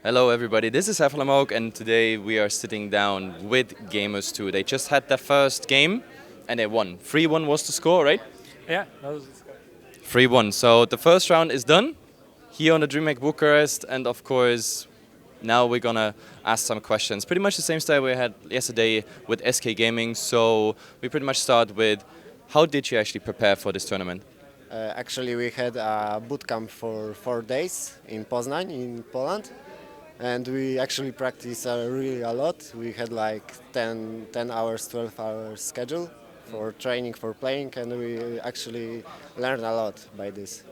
Hello everybody, this is Heflamok and today we are sitting down with Gamers2. They just had their first game and they won. 3-1 was the score, right? Yeah, that was 3-1. So the first round is done here on the DreamHack Bucharest, and of course now we're gonna ask some questions. Pretty much the same style we had yesterday with SK Gaming. So we pretty much start with, how did you actually prepare for this tournament? Actually, we had a bootcamp for 4 days in Poznań, in Poland, and we actually practiced really a lot. We had like 10 hours, 12 hours schedule for training, for playing, and we actually learned a lot by this.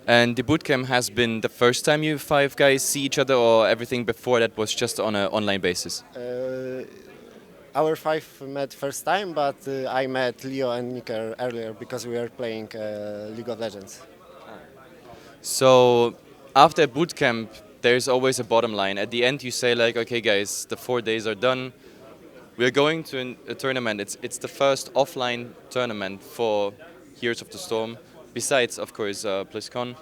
And the bootcamp has been the first time you five guys see each other, or everything before that was just on an online basis? Our five met first time, but I met Leo and Nicker earlier because we were playing League of Legends. So after bootcamp, there's always a bottom line. At the end, you say like, okay, guys, the 4 days are done. We're going to a tournament. It's the first offline tournament for Heroes of the Storm, besides, of course, BlizzCon.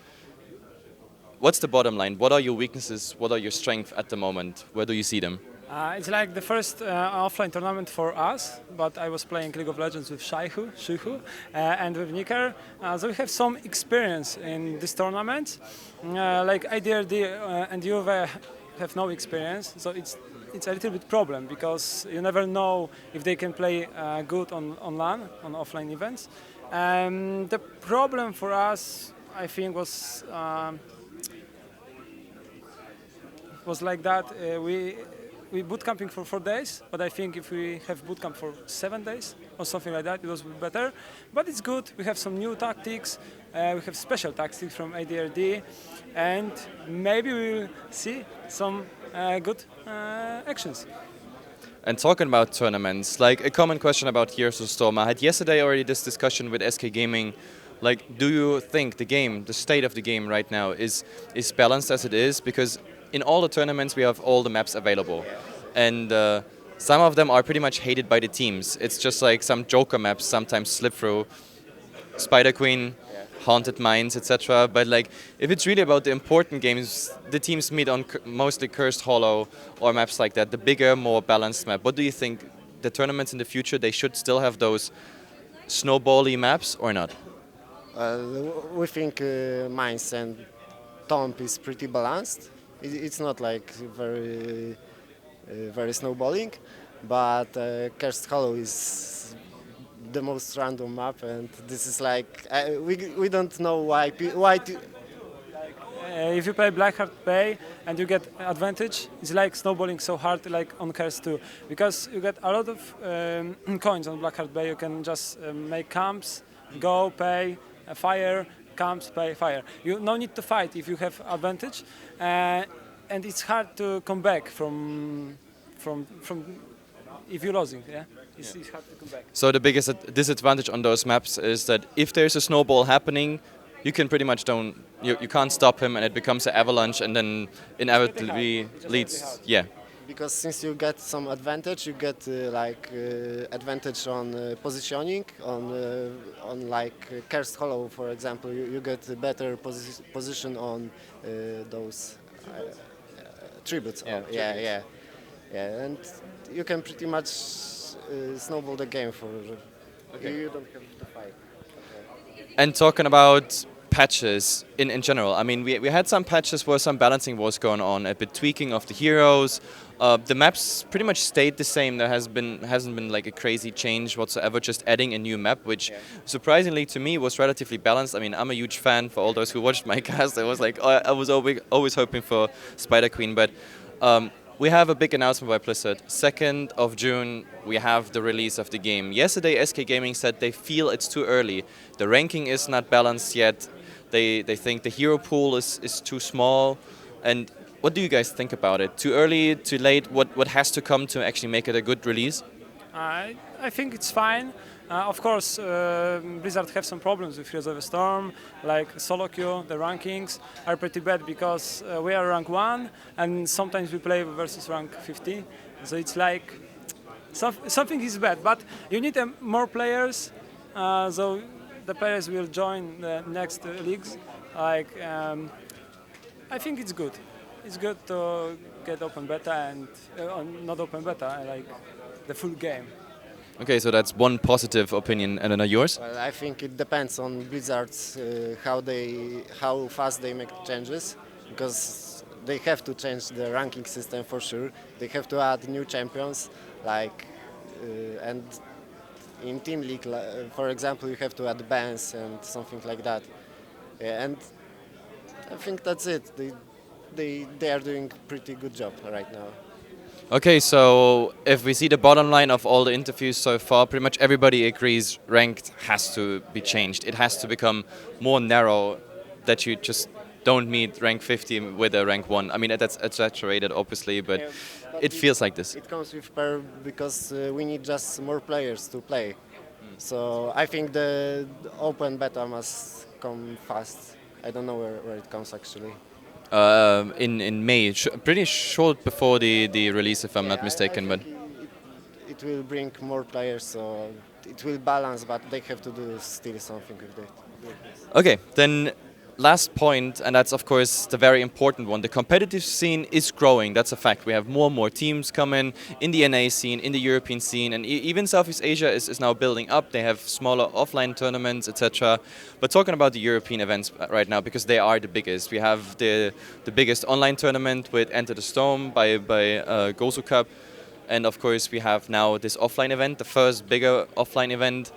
What's the bottom line? What are your weaknesses? What are your strengths at the moment? Where do you see them? it's like the first offline tournament for us, but I was playing League of Legends with Shihu, and with Nicker. So we have some experience in this tournament. Like IDRD and Juve have no experience, so it's a little bit problem because you never know if they can play good on LAN, on offline events. The problem for us, I think, was like that. We bootcamping for 4 days, but I think if we have bootcamp for 7 days or something like that, it was better. But it's good. We have some new tactics. We have special tactics from ADRD, and maybe we will see some good actions. And talking about tournaments, like a common question about Heroes of the Storm, I had yesterday already this discussion with SK Gaming. Like, do you think the game, the state of the game right now, is balanced as it is? Because in all the tournaments we have all the maps available, and some of them are pretty much hated by the teams. It's just like some joker maps sometimes slip through, Spider Queen, Haunted Mines, etc. But like, if it's really about the important games, the teams meet on mostly Cursed Hollow or maps like that, the bigger, more balanced map. What do you think? The tournaments in the future, they should still have those snowbally maps or not? We think Mines and Tomb is pretty balanced. It's not like very snowballing, but Cursed Hollow is the most random map, and this is like we don't know why. If you play Blackheart Bay and you get advantage, it's like snowballing so hard like on Curse 2, because you get a lot of coins on Blackheart Bay. You can just make camps, go, pay, fire, camps, pay, fire. You no need to fight if you have advantage, and it's hard to come back from if you're losing. Yeah, it's hard to come back. So the biggest disadvantage on those maps is that if there's a snowball happening, you can pretty much you can't stop him, and it becomes an avalanche, and then inevitably leads. Yeah. Because since you get some advantage, you get advantage on positioning, on like Cursed Hollow, for example. You get a better position on those tributes. Yeah, and you can pretty much snowball the game for. You don't have to fight. And talking about patches in general, I mean, we had some patches where some balancing was going on, a bit tweaking of the heroes. The maps pretty much stayed the same. There hasn't been like a crazy change whatsoever, just adding a new map, which surprisingly to me was relatively balanced. I mean, I'm a huge fan. For all those who watched my cast, I was like, I was always hoping for Spider Queen, but we have a big announcement by Blizzard. 2nd of June, we have the release of the game. Yesterday, SK Gaming said they feel it's too early. The ranking is not balanced yet. They think the hero pool is too small. And what do you guys think about it? Too early, too late? What has to come to actually make it a good release? I think it's fine. Of course, Blizzard have some problems with Heroes of the Storm, like solo queue. The rankings are pretty bad because we are rank 1 and sometimes we play versus rank 50. So it's like something is bad, but you need more players. So the players will join the next leagues. Like I think it's good. it's good to get open beta and not open beta, like the full game. Okay, so that's one positive opinion, and then yours? Well, I think it depends on Blizzard's how fast they make changes, because they have to change the ranking system for sure. They have to add new champions, like and in Team League, for example, you have to add bans and something like that. And I think that's it. They are doing pretty good job right now. Okay, so if we see the bottom line of all the interviews so far, pretty much everybody agrees ranked has to be changed. It has to become more narrow, that you just don't meet rank 50 with a rank 1. I mean, that's exaggerated, obviously, but it feels like this. It comes with per because we need just more players to play. So I think the open beta must come fast. I don't know where it comes actually. In May, pretty short before the release, if I'm not mistaken. But it will bring more players, so it will balance. But they have to do still something with that. okay, then last point, and that's of course the very important one. The competitive scene is growing. That's a fact. We have more and more teams coming in the NA scene, in the European scene, and even Southeast Asia is now building up. They have smaller offline tournaments, etc. But talking about the European events right now, because they are the biggest. We have the biggest online tournament with Enter the Storm by Gosu Cup, and of course we have now this offline event, the first bigger offline event.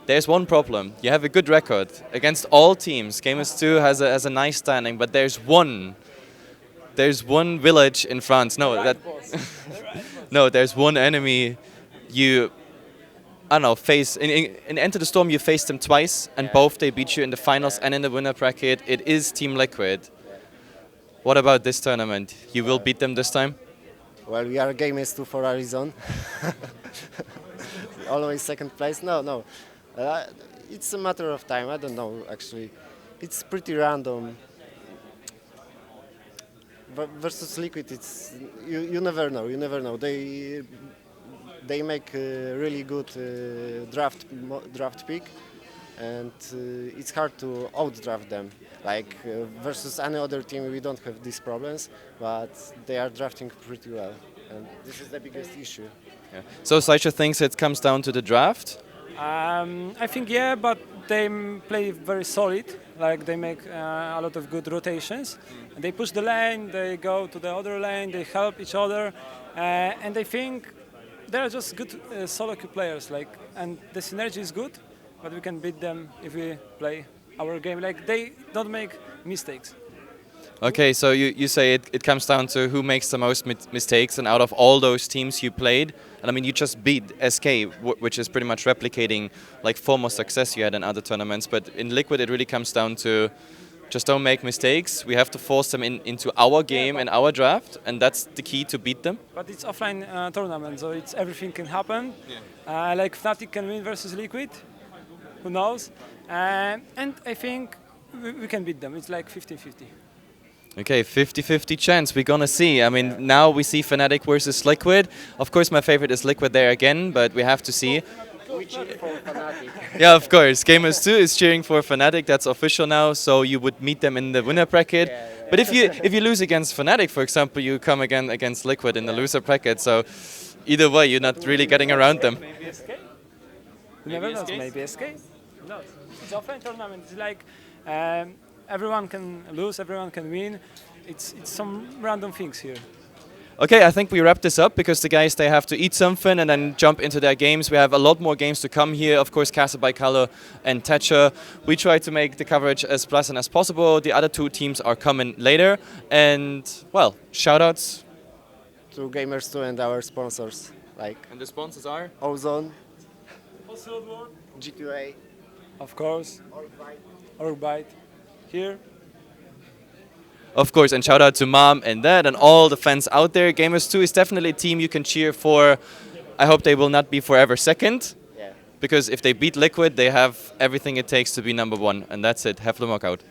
There's one problem. You have a good record against all teams. Gamers2 has a nice standing, but there's one village in France. No, no, there's one enemy you, I don't know, face in Enter the Storm. You faced them twice, and both they beat you in the finals and in the winner bracket. It is Team Liquid. What about this tournament? You will beat them this time? Well, we are Gamers2 for a reason. Always second place. No. It's a matter of time. I don't know, actually. It's pretty random. Versus Liquid, it's you never know. You never know. They make a really good draft pick, and it's hard to outdraft them. Like versus any other team, we don't have these problems, but they are drafting pretty well, and this is the biggest issue. Yeah. So Saisha thinks it comes down to the draft? I think yeah, but they play very solid. Like they make a lot of good rotations. They push the lane, they go to the other lane, they help each other, and I think they are just good solo queue players. Like, and the synergy is good, but we can beat them if we play our game. Like they don't make mistakes. Okay, so you say it comes down to who makes the most mistakes, and out of all those teams you played, and I mean you just beat SK, which is pretty much replicating like former success you had in other tournaments, but in Liquid it really comes down to just don't make mistakes. We have to force them into our game and our draft, and that's the key to beat them. But it's offline tournament, so it's everything can happen. Yeah. Like Fnatic can win versus Liquid, who knows? And I think we can beat them. It's like 50-50. Okay, 50-50 chance, we're gonna see. I mean, now we see Fanatic versus Liquid. Of course, my favorite is Liquid there again, but we have to see. We cheer for Fanatic. Yeah, of course. Gamers2 is cheering for Fnatic. That's official now. So you would meet them in the winner bracket. Yeah. But if you lose against Fnatic, for example, you come again against Liquid in the loser bracket. So either way, you're not really getting around them. Maybe SK. Never knows. Maybe SK. No, it's offline tournament. It's like everyone can lose, everyone can win. It's some random things here. Okay, I think we wrap this up because the guys, they have to eat something and then jump into their games. We have a lot more games to come here. Of course, Castle by Color and Thatcher. We try to make the coverage as pleasant as possible. The other two teams are coming later. And, well, shoutouts to Gamers2 and our sponsors. And the sponsors are? Ozone, G2A, of course, Orbite. Here. Of course, and shout out to Mom and Dad and all the fans out there. Gamers2 is definitely a team you can cheer for. I hope they will not be forever second. Yeah. Because if they beat Liquid, they have everything it takes to be number one. And that's it. Have the knockout.